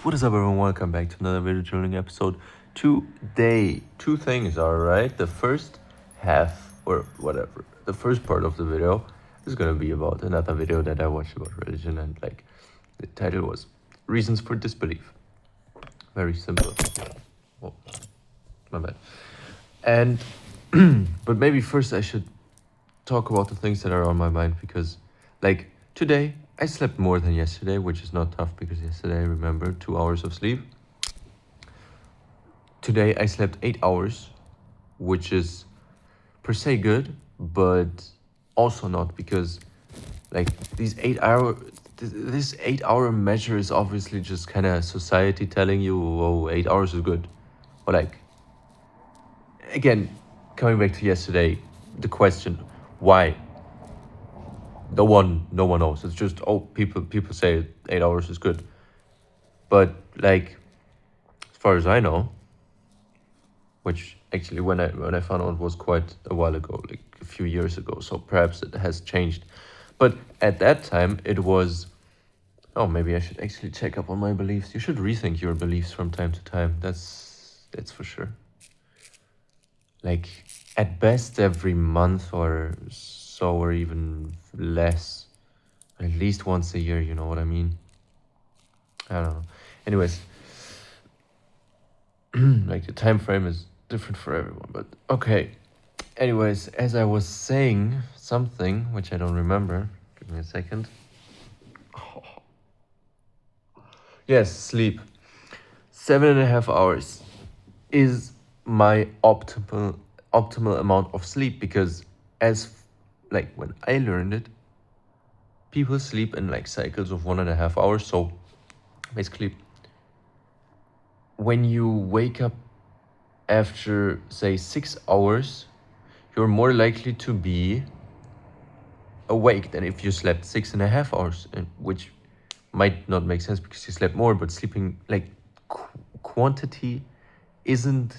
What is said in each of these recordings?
What is up, everyone? Welcome back to another video journaling episode. Today, two things, alright? The first half, or whatever, the first part of the video is gonna be about another video that I watched about religion, and the title was Reasons for Disbelief. Very simple. Oh, my bad. And, but maybe first I should talk about the things that are on my mind, because, today, I slept more than yesterday, which is not tough because yesterday, I remember, 2 hours of sleep. Today, I slept 8 hours, which is per se good, but also not, because this 8 hour measure is obviously just kind of society telling you, oh, 8 hours is good. But again, coming back to yesterday, the question, why? No one knows. It's just, people say 8 hours is good. But as far as I know, which actually when I found out was quite a while ago, like a few years ago, so perhaps it has changed. But at that time it was, maybe I should actually check up on my beliefs. You should rethink your beliefs from time to time. That's for sure. At best every month or so, or even less, at least once a year, you know what I mean? I don't know. Anyways, the time frame is different for everyone, but okay. Anyways, as I was saying something which I don't remember, give me a second. Yes, sleep. 7.5 hours is my optimal amount of sleep, because when I learned it, people sleep in cycles of 1.5 hours. So basically, when you wake up after, say, 6 hours, you're more likely to be awake than if you slept 6.5 hours, which might not make sense because you slept more, but sleeping, quantity isn't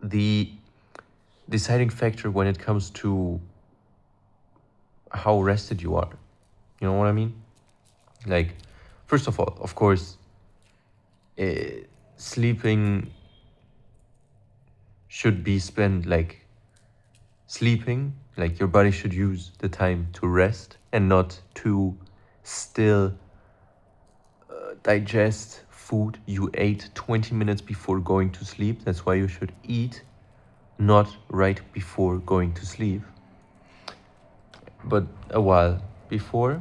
the deciding factor when it comes to how rested you are. You know what I mean? First of all, of course, sleeping should be spent sleeping, your body should use the time to rest and not to still digest food you ate 20 minutes before going to sleep. That's why you should eat not right before going to sleep, but a while before.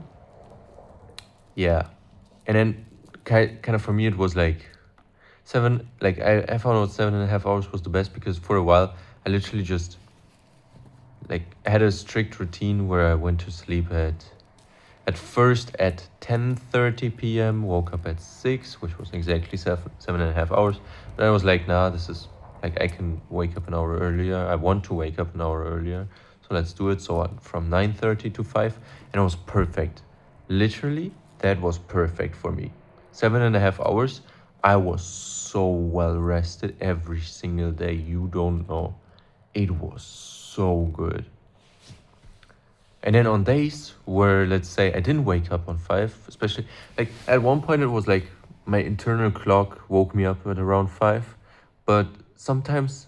Yeah. And then kind of for me it was I found out 7.5 hours was the best, because for a while I literally just I had a strict routine where I went to sleep at first at 10:30 p.m, woke up at 6, which was exactly 7.5 hours. Then I was nah, this is I can wake up an hour earlier. I want to wake up an hour earlier, so let's do it. So from 9:30 to 5, and it was perfect. Literally, that was perfect for me. 7.5 hours. I was so well rested every single day. You don't know. It was so good. And then on days where, let's say, I didn't wake up on 5, especially, at one point it was my internal clock woke me up at around 5. But sometimes,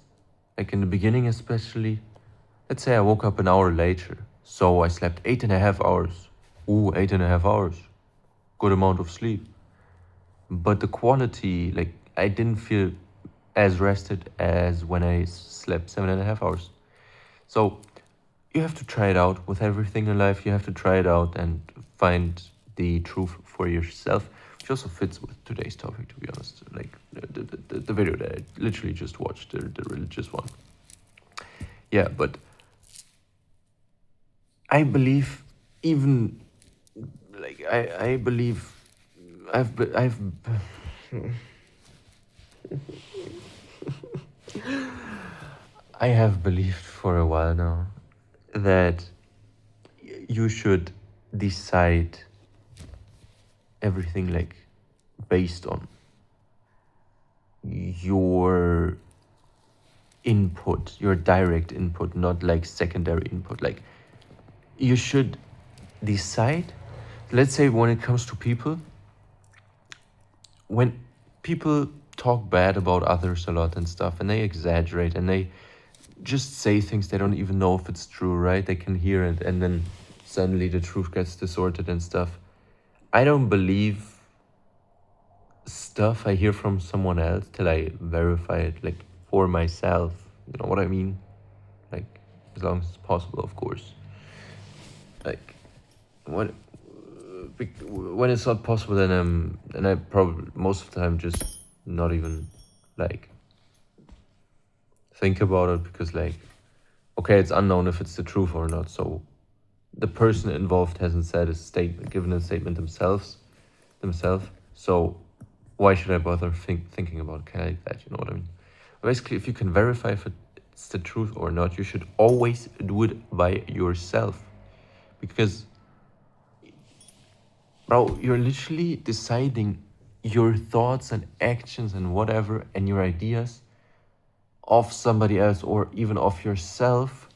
in the beginning especially, let's say I woke up an hour later. So I slept 8.5 hours. Ooh, 8.5 hours. Good amount of sleep. But the quality, I didn't feel as rested as when I slept 7.5 hours. So you have to try it out with everything in life. You have to try it out and find the truth for yourself, which also fits with today's topic, to be honest. The video that I literally just watched, the religious one. Yeah, but I believe even, I believe I've I have believed for a while now that you should decide everything based on your input, your direct input, not secondary input. You should decide. Let's say when it comes to people, when people talk bad about others a lot and stuff, and they exaggerate, and they just say things they don't even know if it's true, right? They can hear it, and then suddenly the truth gets distorted and stuff. I don't believe stuff I hear from someone else till I verify it, like, for myself. You know what I mean? Like, as long as it's possible, of course. Like, when when it's not possible, then I probably most of the time just not even like think about it, because like, okay, it's unknown if it's the truth or not. So the person involved hasn't said a statement, given a statement themselves. So why should I bother thinking about it? Kind of like that, you know what I mean? Basically, if you can verify if it's the truth or not, you should always do it by yourself, because, bro, you're literally deciding your thoughts and actions and whatever and your ideas of somebody else, or even of yourself,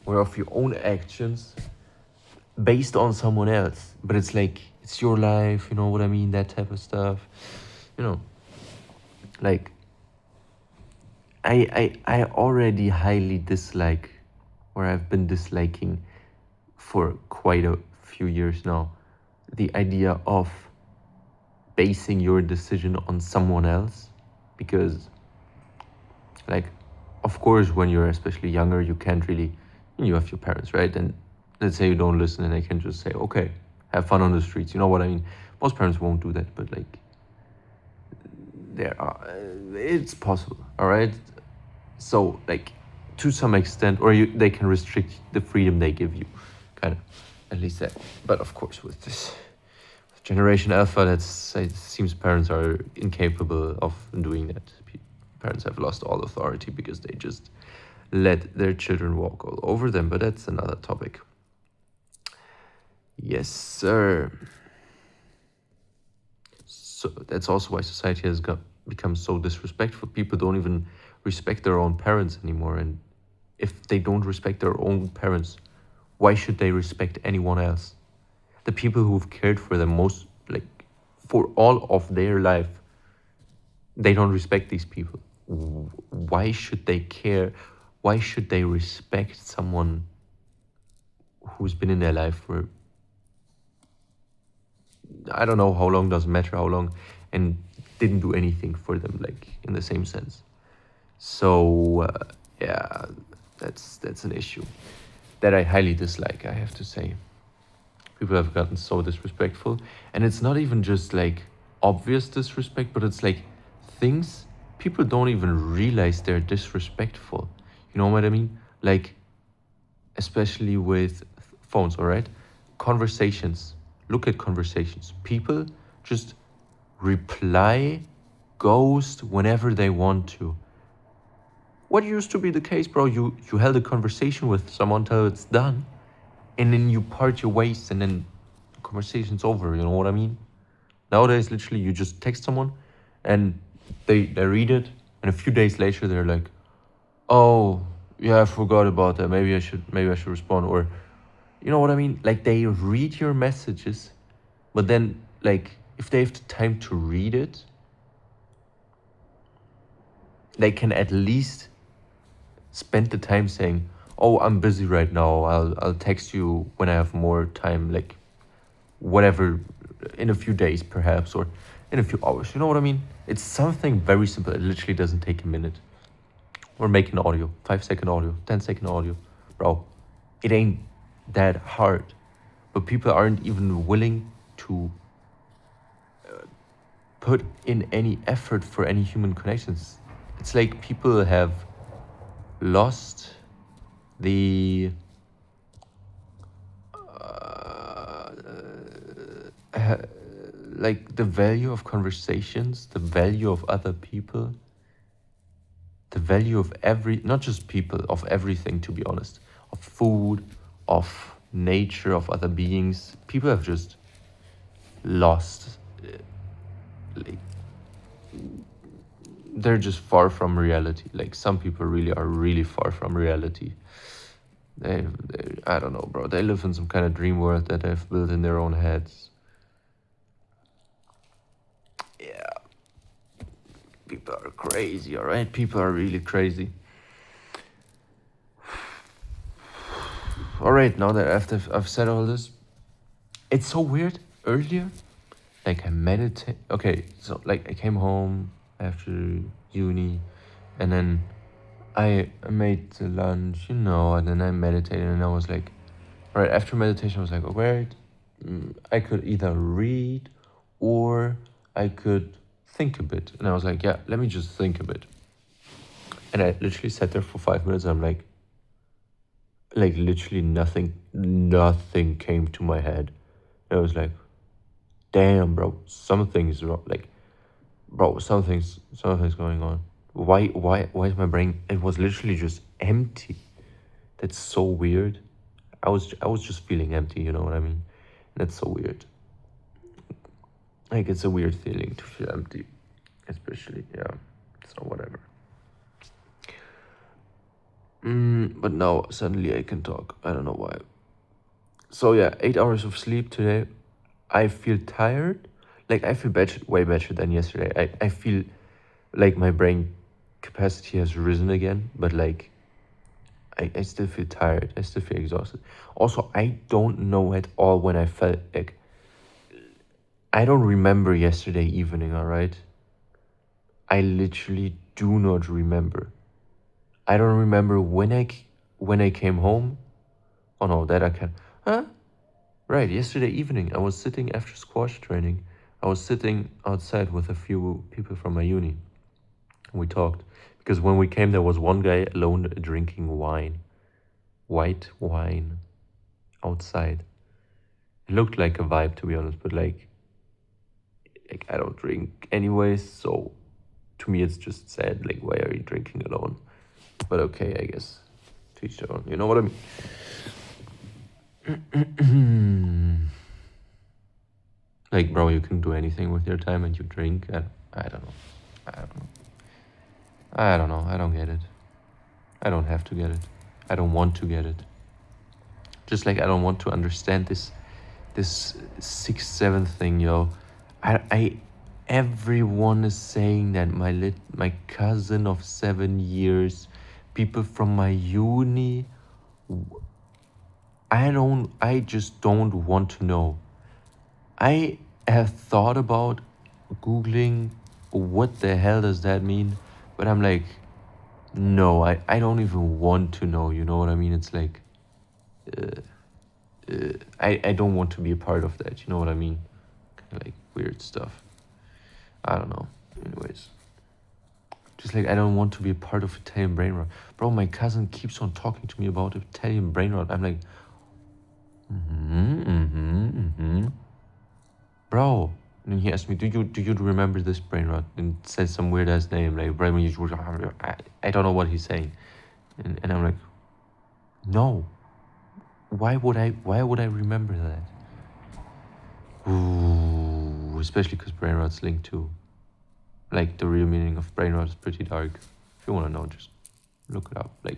or of your own actions based on someone else. But it's like, it's your life, you know what I mean? That type of stuff. You know, like, I already highly dislike, or I've been disliking for quite a few years now, the idea of basing your decision on someone else. Because, like, of course, when you're especially younger, you can't really, you have your parents, right? And let's say you don't listen, and they can just say, okay, have fun on the streets. You know what I mean? Most parents won't do that, but like, there are, it's possible, all right? So like, to some extent, or they can restrict the freedom they give you, kind of, at least that. But of course, with this Generation Alpha, it seems parents are incapable of doing that. Parents have lost all authority because they just let their children walk all over them. But that's another topic. Yes, sir. So that's also why society has become so disrespectful. People don't even respect their own parents anymore. And if they don't respect their own parents, why should they respect anyone else? The people who've cared for them most, like, for all of their life, they don't respect these people. Why should they care? Why should they respect someone who's been in their life for, I don't know how long, doesn't matter how long, and didn't do anything for them, like, in the same sense? So yeah, that's an issue that I highly dislike, I have to say. People have gotten so disrespectful, and it's not even just like obvious disrespect, but it's like things people don't even realize they're disrespectful. You know what I mean? Like, especially with phones, all right? Conversations. Look at conversations. People just reply, ghost whenever they want to. What used to be the case, bro? You held a conversation with someone till it's done, and then you part your ways, and then the conversation's over. You know what I mean? Nowadays, literally, you just text someone, and they read it, and a few days later, they're like, "Oh, yeah, I forgot about that. Maybe I should respond." Or, you know what I mean? Like, they read your messages, but then, like, if they have the time to read it, they can at least spend the time saying, "Oh, I'm busy right now. I'll text you when I have more time." Like, whatever, in a few days perhaps, or in a few hours. You know what I mean? It's something very simple. It literally doesn't take a minute. Or make an audio, 5-second audio, 10-second audio. Bro, it ain't that hard. But people aren't even willing to put in any effort for any human connections. It's like people have lost the like, the value of conversations, the value of other people, the value of not just people, of everything, to be honest, of food, of nature, of other beings. People have just lost, like, they're just far from reality. Like, some people really are really far from reality. I don't know, bro. They live in some kind of dream world that they've built in their own heads. Yeah. People are crazy, all right? People are really crazy. All right, now that after I've said all this, it's so weird. Earlier, like I meditate. Okay, so like I came home after uni, and then I made the lunch, and then I meditated, and I was like, all right. After meditation, I was like, all right, I could either read, or I could think a bit, and I was like, yeah, let me just think a bit, and I literally sat there for 5 minutes. And I'm like literally nothing came to my head. And I was like, damn, bro, something's wrong. Like, bro, something's going on. Why is my brain? It was literally just empty. That's so weird. I was just feeling empty. You know what I mean? That's so weird. Like it's a weird feeling to feel empty, especially yeah. So whatever. But now suddenly I can talk. I don't know why. So yeah, 8 hours of sleep today. I feel tired. Like I feel better, way better than yesterday. I feel like my brain capacity has risen again, but like I still feel tired. I still feel exhausted. Also, I don't know at all when I felt like I don't remember yesterday evening, all right? I literally do not remember. I don't remember when I came home. Oh no, that I can. Huh? Right, yesterday evening I was sitting after squash training. I was sitting outside with a few people from my uni. We talked because when we came there was one guy alone drinking wine. White wine outside. It looked like a vibe to be honest, but like I don't drink anyways, so to me it's just sad, like why are you drinking alone? But okay, I guess to each their own, you know what I mean? Like bro, you can do anything with your time and you drink. I don't know. I don't know. I don't know. I don't get it. I don't have to get it. I don't want to get it. Just like I don't want to understand this 6-7 thing, yo. I everyone is saying that my cousin of 7 years, people from my uni. I just don't want to know. I have thought about Googling what the hell does that mean, but I'm like, no, I don't even want to know, you know what I mean? It's like, I don't want to be a part of that, you know what I mean? Kind of like weird stuff. I don't know. Anyways. Just like I don't want to be a part of Italian brain rot. Bro, my cousin keeps on talking to me about Italian brain rot. I'm like, bro. And then he asked me, do you remember this brain rot? And says some weird ass name, like I don't know what he's saying. And I'm like, no. Why would I remember that? Ooh, especially because brain rot's linked to, like, the real meaning of brain rot is pretty dark. If you want to know, just look it up. Like,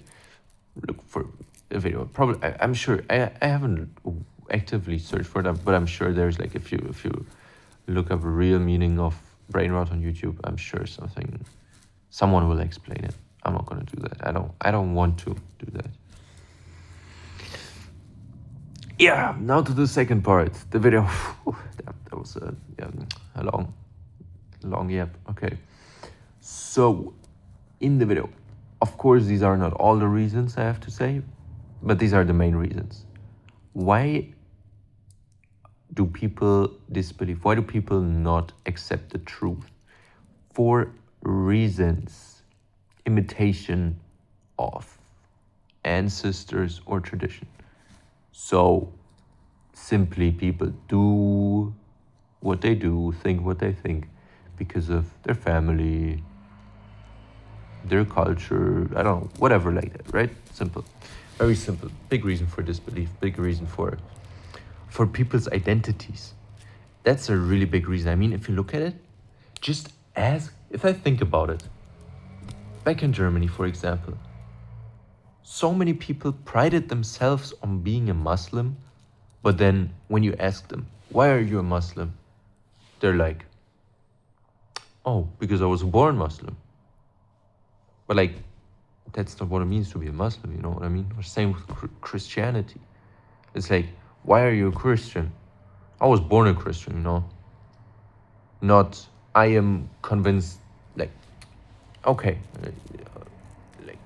look for a video. Probably, I'm sure. I haven't actively searched for that, but I'm sure there's like if you look up real meaning of brain rot on YouTube, I'm sure someone will explain it. I'm not gonna do that. I don't want to do that. Yeah, now to the second part. The video. Damn, that was a long yap. Okay. So, in the video, of course, these are not all the reasons I have to say, but these are the main reasons. Why do people disbelieve? Why do people not accept the truth? For reasons: imitation of ancestors or tradition. So simply people do what they do, think what they think because of their family, their culture, I don't know, whatever like that, right? Simple. Very simple. Big reason for disbelief, big reason for people's identities. That's a really big reason. I mean, if you look at it, if I think about it, back in Germany, for example, so many people prided themselves on being a Muslim, but then when you ask them, why are you a Muslim? They're like, Oh, because I was born Muslim. But like, that's not what it means to be a Muslim, you know what I mean? Or same with Christianity. It's like, why are you a Christian? I was born a Christian, you know? Not, I am convinced, like, okay,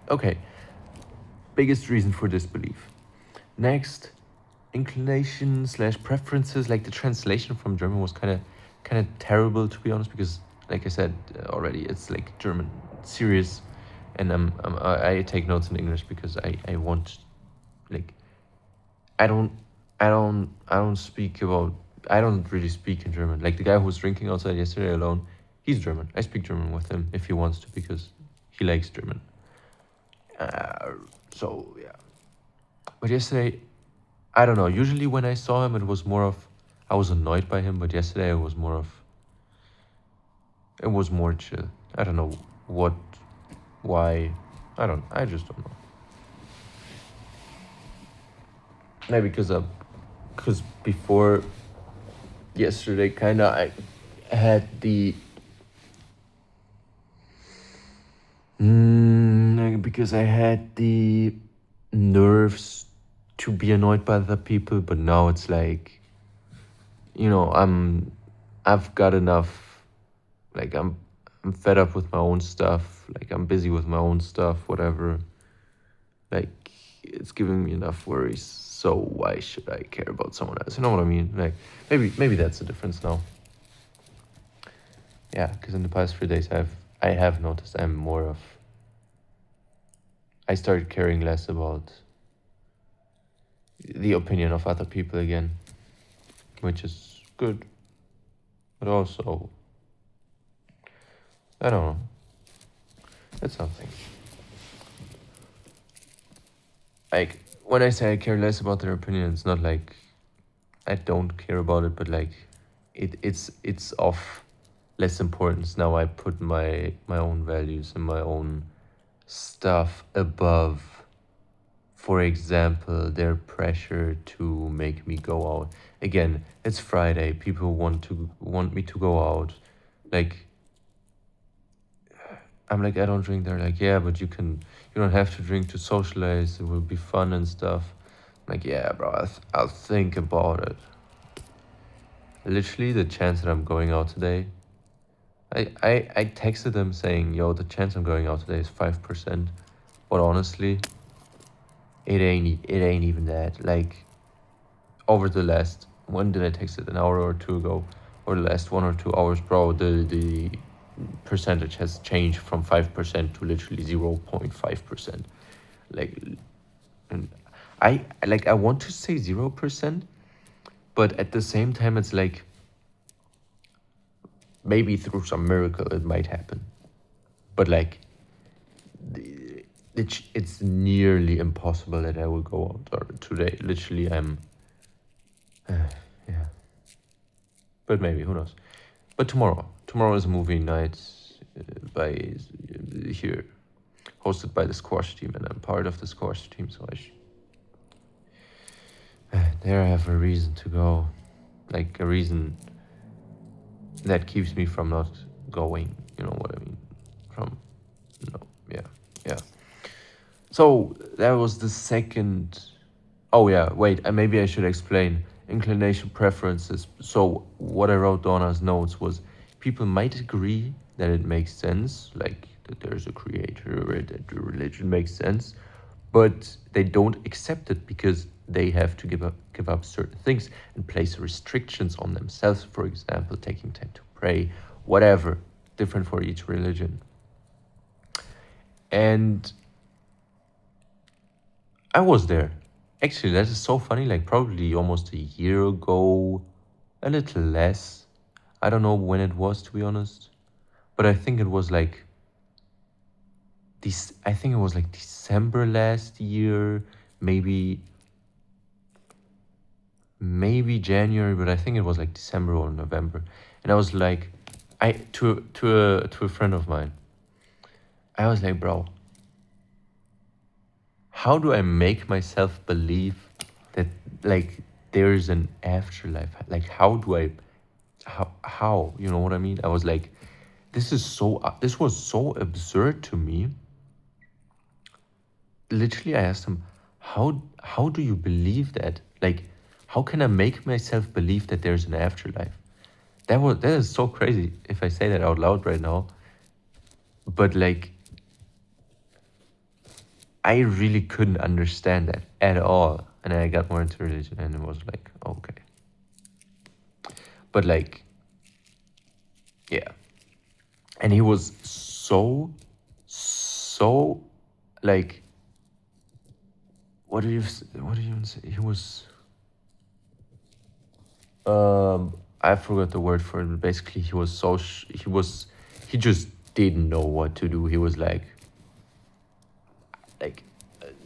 okay. Biggest reason for disbelief. Next, inclination slash preferences. Like the translation from German was kind of terrible, to be honest, because like I said already, it's like German serious, and I take notes in English because I want, like, I don't I don't speak about, I don't really speak in German. Like the guy who was drinking outside yesterday alone, he's German. I speak German with him if he wants to because he likes German. Uh, so yeah, but yesterday, I don't know. Usually when I saw him, it was more of, I was annoyed by him, but yesterday it was more of, it was more chill. I don't know what, why. I just don't know. Maybe because before yesterday, kind of, I had the, because I had the nerves to be annoyed by other people, but now it's like, I've got enough. Like I'm fed up with my own stuff. Like I'm busy with my own stuff, whatever. Like it's giving me enough worries. So why should I care about someone else? You know what I mean? Like maybe that's the difference now. Yeah, because in the past 3 days I have noticed I'm more of, I started caring less about the opinion of other people again, which is good, but also, I don't know, it's something. Like when I say I care less about their opinion, it's not like I don't care about it, but like it's of less importance now. I put my own values and my own stuff above, for example, their pressure to make me go out. Again, it's Friday. People want me to go out. Like I'm like, I don't drink. They're like, yeah, but you don't have to drink to socialize. It will be fun and stuff. I'm like, yeah, bro, I'll think about it. Literally, the chance that I'm going out today, I texted them saying, yo, the chance I'm going out today is 5%. But honestly, it ain't even that. Like, over the last, when did I text it? An hour or two ago? Or the last 1 or 2 hours, bro, the percentage has changed from 5% to literally 0.5%. Like, and I want to say 0%, but at the same time, it's like, maybe through some miracle it might happen, but like it's nearly impossible that I will go out or today. Literally, I'm yeah, but maybe, who knows. But tomorrow is a movie night, by here, hosted by the squash team, and I'm part of the squash team, so there I have a reason to go, like a reason that keeps me from not going. You know what I mean? From, no, yeah, yeah. So that was the second. Oh yeah, wait. Maybe I should explain inclination preferences. So what I wrote down as notes was, people might agree that it makes sense, like that there's a creator, or that the religion makes sense, but they don't accept it because they have to give up certain things and place restrictions on themselves. For example, taking time to pray, whatever, different for each religion. And I was there. Actually, that is so funny. Like probably almost a year ago, a little less. I don't know when it was, to be honest, but I think it was like this. I think it was like December last year, maybe January, but I think it was like December or November. And I was like, I to a friend of mine. I was like, bro, how do I make myself believe that, like, there's an afterlife? Like how do I, how, you know what I mean? I was like, this was so absurd to me. Literally, I asked him, how do you believe that? Like, how can I make myself believe that there's an afterlife? That is so crazy if I say that out loud right now. But like, I really couldn't understand that at all. And then I got more into religion, and it was like, okay. But like, yeah. And he was so like, what do you even say? He was I forgot the word for it, but basically he was he just didn't know what to do. He was like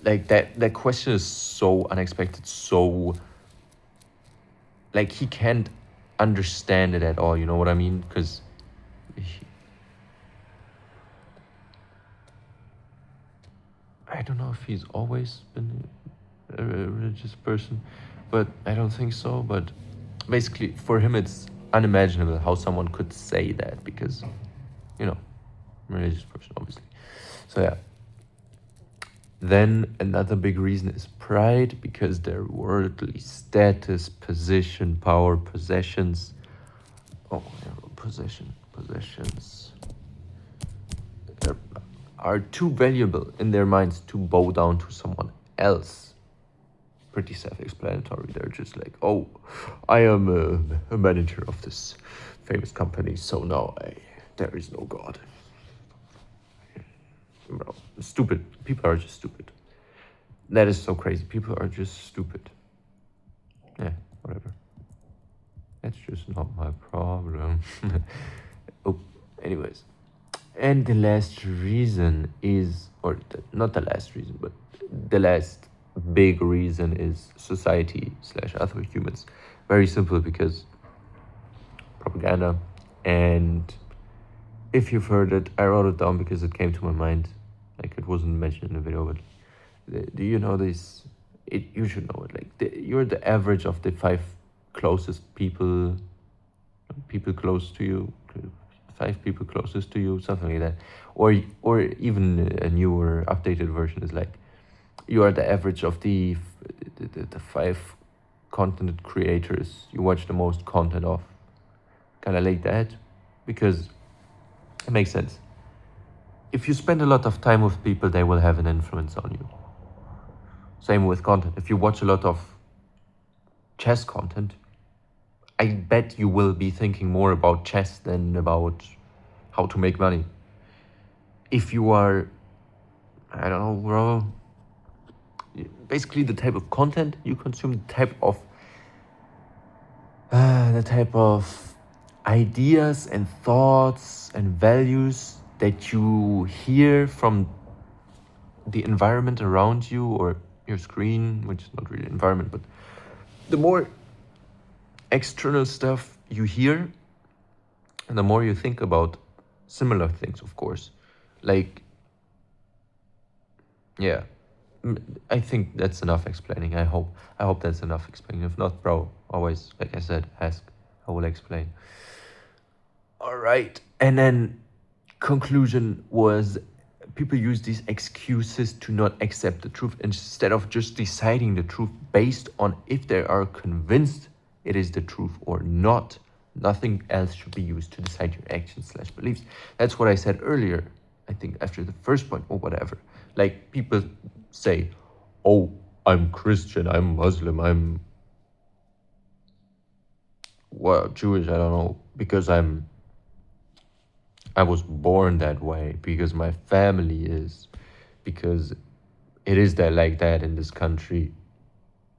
that question is so unexpected, so like he can't understand it at all, you know what I mean? Because I don't know if he's always been a religious person, but I don't think so. But basically, for him, it's unimaginable how someone could say that because, you know, I'm a religious person, obviously. So yeah. Then another big reason is pride because their worldly status, position, power, possessions. Oh, possessions are are too valuable in their minds to bow down to someone else. Pretty self-explanatory. They're just like, oh, I am a manager of this famous company, so now there is no God. Bro, stupid. People are just stupid. That is so crazy. People are just stupid. Yeah, whatever. That's just not my problem. Oh, anyways. And the last reason is, not the last reason, but the last big reason is society slash other humans. Very simple because propaganda. And if you've heard it, I wrote it down because it came to my mind. Like it wasn't mentioned in the video, but do you know this? You should know it. Like you're the average of the 5 closest people close to you, 5 people closest to you, something like that. Or even a newer, updated version is like you are the average of the 5 content creators you watch the most content of. Kind of like that, because it makes sense. If you spend a lot of time with people, they will have an influence on you. Same with content. If you watch a lot of chess content, I bet you will be thinking more about chess than about how to make money. If you are, I don't know, bro, basically the type of content you consume, the type of ideas and thoughts and values that you hear from the environment around you or your screen, which is not really environment, but the more external stuff you hear and the more you think about similar things, of course. Like, yeah, I think that's enough explaining. I hope that's enough explaining. If not, bro, always, like I said, ask. I will explain. All right. And then conclusion was people use these excuses to not accept the truth instead of just deciding the truth based on if they are convinced it is the truth or not. Nothing else should be used to decide your actions slash beliefs. That's what I said earlier. I think after the first point or whatever. Like people say, oh, I'm Christian, I'm Muslim, I'm Jewish, I don't know, because I was born that way, because my family is, because it is that like that in this country.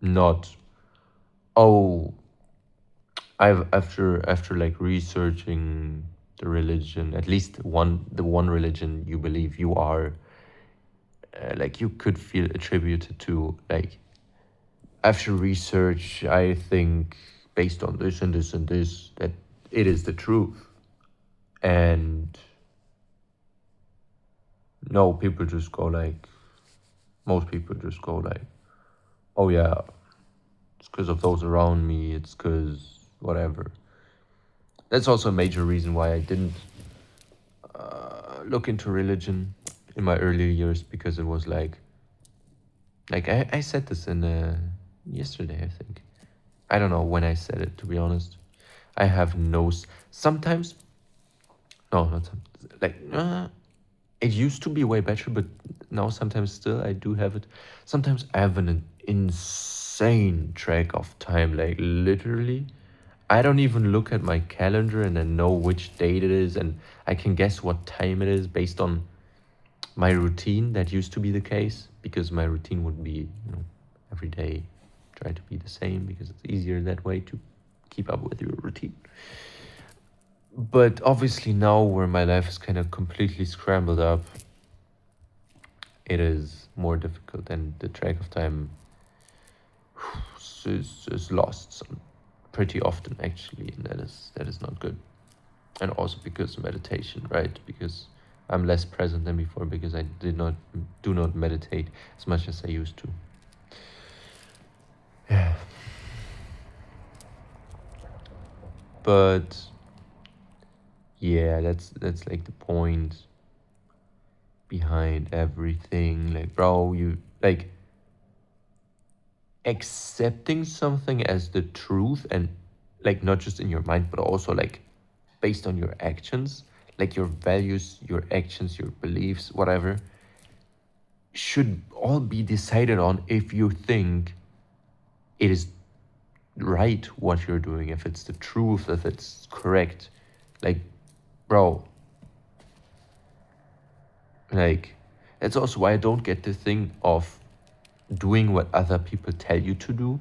Not, oh, after like researching the religion, at least the one religion you believe you are, like you could feel attributed to, like after research I think based on this and this and this that it is the truth. And no, people just go like, most people just go like, oh yeah, it's because of those around me, it's because whatever. That's also a major reason why I didn't look into religion in my earlier years because it was like I said this in yesterday, I think. I don't know when I said it, to be honest. I have sometimes, no, not some, like it used to be way better, but now sometimes still I do have it. Sometimes I have an insane track of time, like literally. I don't even look at my calendar and then know which date it is, and I can guess what time it is based on my routine. That used to be the case because my routine would be, every day try to be the same because it's easier that way to keep up with your routine. But obviously now where my life is kind of completely scrambled up, it is more difficult and the track of time is lost pretty often actually, and that is not good. And also because meditation, right? Because I'm less present than before because I do not meditate as much as I used to. Yeah. But yeah, that's like the point behind everything. Like, bro, you like accepting something as the truth, and like not just in your mind but also like based on your actions, like your values, your actions, your beliefs, whatever, should all be decided on if you think it is right what you're doing, if it's the truth, if it's correct. Like, bro, like, that's also why I don't get the thing of doing what other people tell you to do.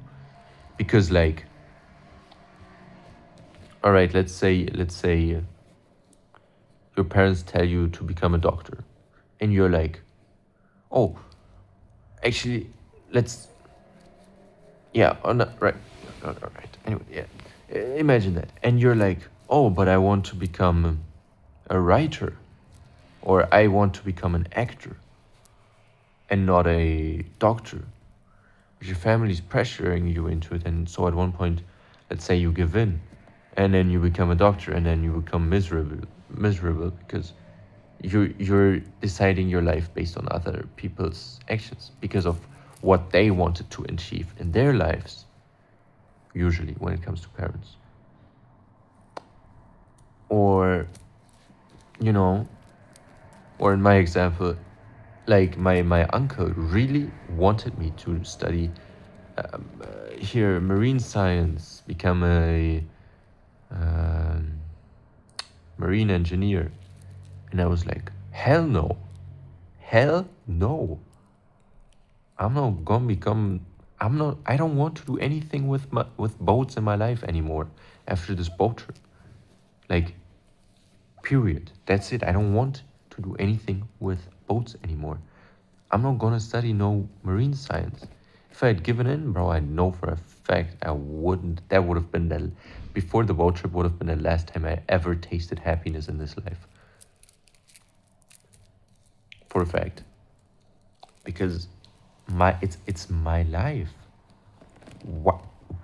Because, like, all right, let's say your parents tell you to become a doctor, and you're like, oh, actually, let's, yeah, oh, no, right, all right. Anyway, yeah, imagine that, and you're like, oh, but I want to become a writer, or I want to become an actor, and not a doctor. Your family's pressuring you into it, and so at one point, let's say you give in, and then you become a doctor, and then you become miserable because you're deciding your life based on other people's actions because of what they wanted to achieve in their lives. Usually, when it comes to parents, or you know, or in my example, like my uncle really wanted me to study here marine science, become a um, marine engineer, and I was like, hell no, hell no. I'm not gonna become. I'm not. I don't want to do anything with boats in my life anymore after this boat trip. Like, period. That's it. I don't want to do anything with boats anymore. I'm not gonna study no marine science. If I had given in, bro, I know for a fact I wouldn't. That would have been the before the boat trip would have been the last time I ever tasted happiness in this life. For a fact, because it's my life.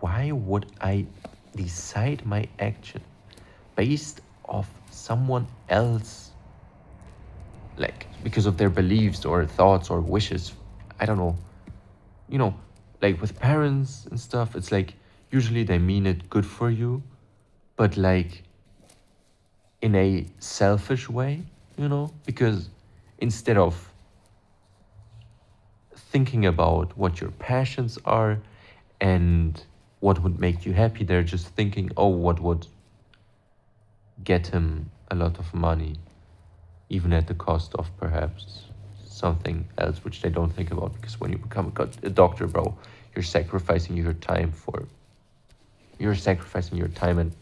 Why would I decide my action based off someone else, like because of their beliefs or thoughts or wishes? I don't know. You know, like with parents and stuff, it's like usually they mean it good for you, but like in a selfish way, because instead of thinking about what your passions are and what would make you happy, they're just thinking, oh, what would get him a lot of money, even at the cost of perhaps something else, which they don't think about. Because when you become a doctor, bro, you're sacrificing your time and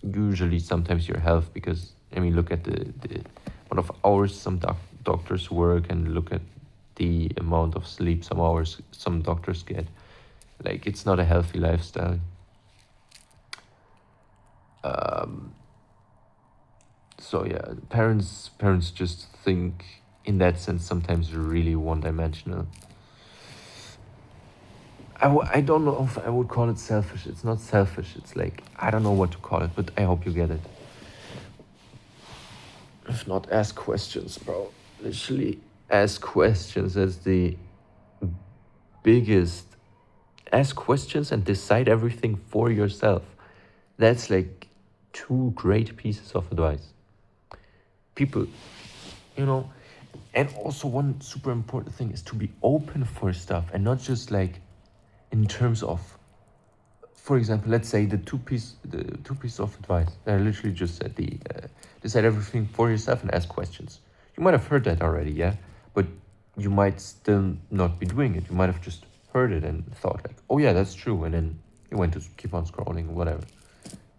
usually sometimes your health. Because I mean, look at the amount of hours some doctors work, and look at the amount of sleep some doctors get. Like, it's not a healthy lifestyle. So yeah, parents just think in that sense sometimes really one-dimensional. I don't know if I would call it selfish. It's not selfish. It's like, I don't know what to call it, but I hope you get it. If not, ask questions, bro. Literally, ask questions as the biggest. Ask questions and decide everything for yourself. That's like two great pieces of advice. People, you know, and also one super important thing is to be open for stuff and not just like in terms of, for example, let's say the two pieces of advice that I literally just said, decide everything for yourself and ask questions. You might have heard that already, yeah, but you might still not be doing it. You might have just heard it and thought like, oh yeah, that's true, and then you went to keep on scrolling, whatever.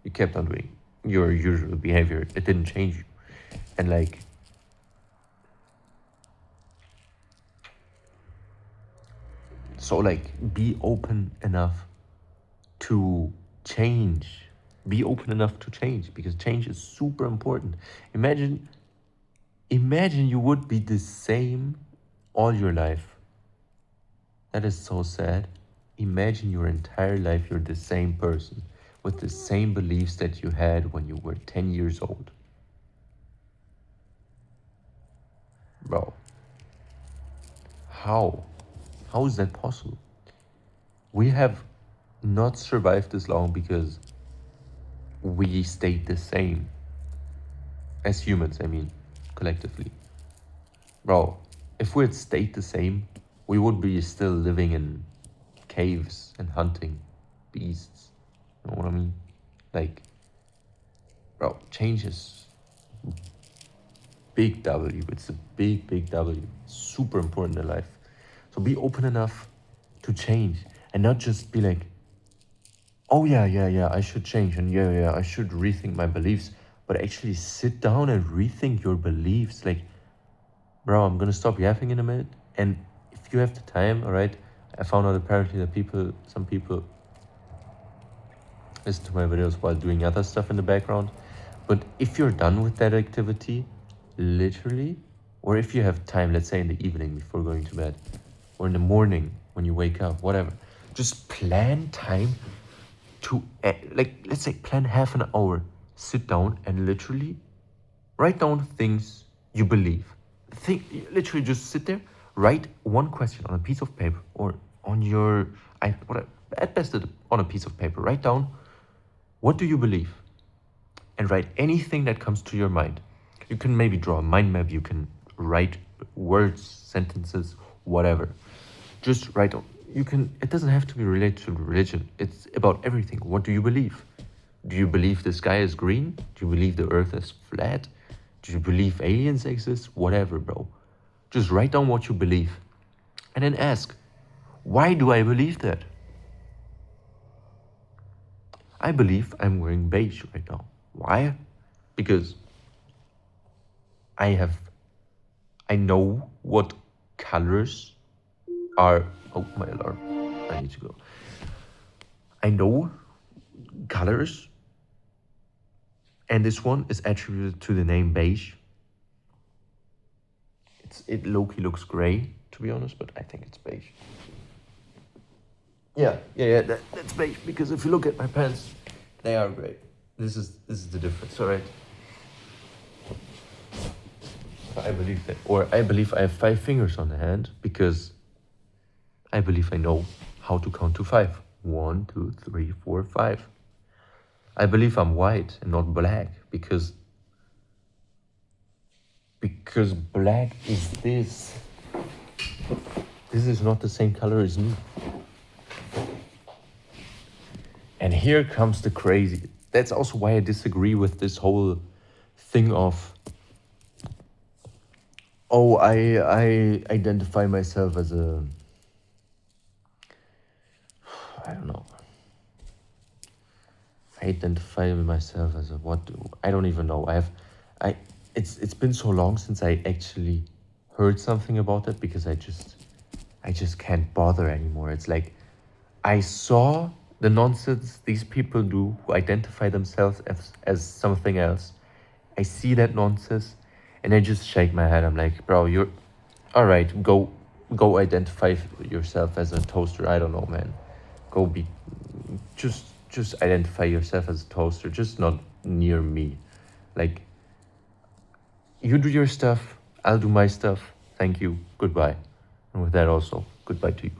You kept on doing your usual behavior. It didn't change you, and like, so like, be open enough to change. Be open enough to change because change is super important. Imagine you would be the same all your life. That is so sad. Imagine your entire life you're the same person with the same beliefs that you had when you were 10 years old. Bro, how? How is that possible? We have not survived this long because we stayed the same. As humans, I mean, collectively. Bro, if we had stayed the same, we would be still living in caves and hunting beasts. You know what I mean? Like, bro, change is big W. It's a big, big W. Super important in life. So be open enough to change and not just be like, oh yeah, I should change and yeah, I should rethink my beliefs. But actually sit down and rethink your beliefs. Like, bro, I'm gonna stop yapping in a minute. And if you have the time, all right, I found out apparently that some people listen to my videos while doing other stuff in the background. But if you're done with that activity, literally, or if you have time, let's say in the evening before going to bed, or in the morning when you wake up, whatever, just plan time to, like, let's say plan half an hour, sit down and literally write down things you believe. Literally just sit there, write one question on a piece of paper or on your, at best on a piece of paper. Write down, what do you believe? And write anything that comes to your mind. You can maybe draw a mind map, you can write words, sentences, whatever. Just write down. It doesn't have to be related to religion. It's about everything. What do you believe? Do you believe the sky is green? Do you believe the earth is flat? Do you believe aliens exist? Whatever, bro. Just write down what you believe. And then ask, why do I believe that? I believe I'm wearing beige right now. Why? Because I know what colors are. Oh, my alarm. I need to go. I know colors, and this one is attributed to the name beige. It low-key looks gray, to be honest, but I think it's beige. Yeah, that's beige, because if you look at my pants, they are gray. This is the difference, all right? I believe that, or I believe I have 5 fingers on the hand, because I believe I know how to count to 5. 1, 2, 3, 4, 5. I believe I'm white and not black, because black is this. This is not the same color as me. And here comes the crazy. That's also why I disagree with this whole thing of, oh, I identify myself as a, I don't know. I identify myself as a what? I don't even know. It's been so long since I actually heard something about it, because I just can't bother anymore. It's like I saw the nonsense these people do who identify themselves as something else. I see that nonsense and I just shake my head. I'm like, bro, you're all right. Go identify yourself as a toaster. I don't know, man. Go be just identify yourself as a toaster, just not near me. Like, You do your stuff, I'll do my stuff. Thank you. Goodbye. And with that, also, goodbye to you.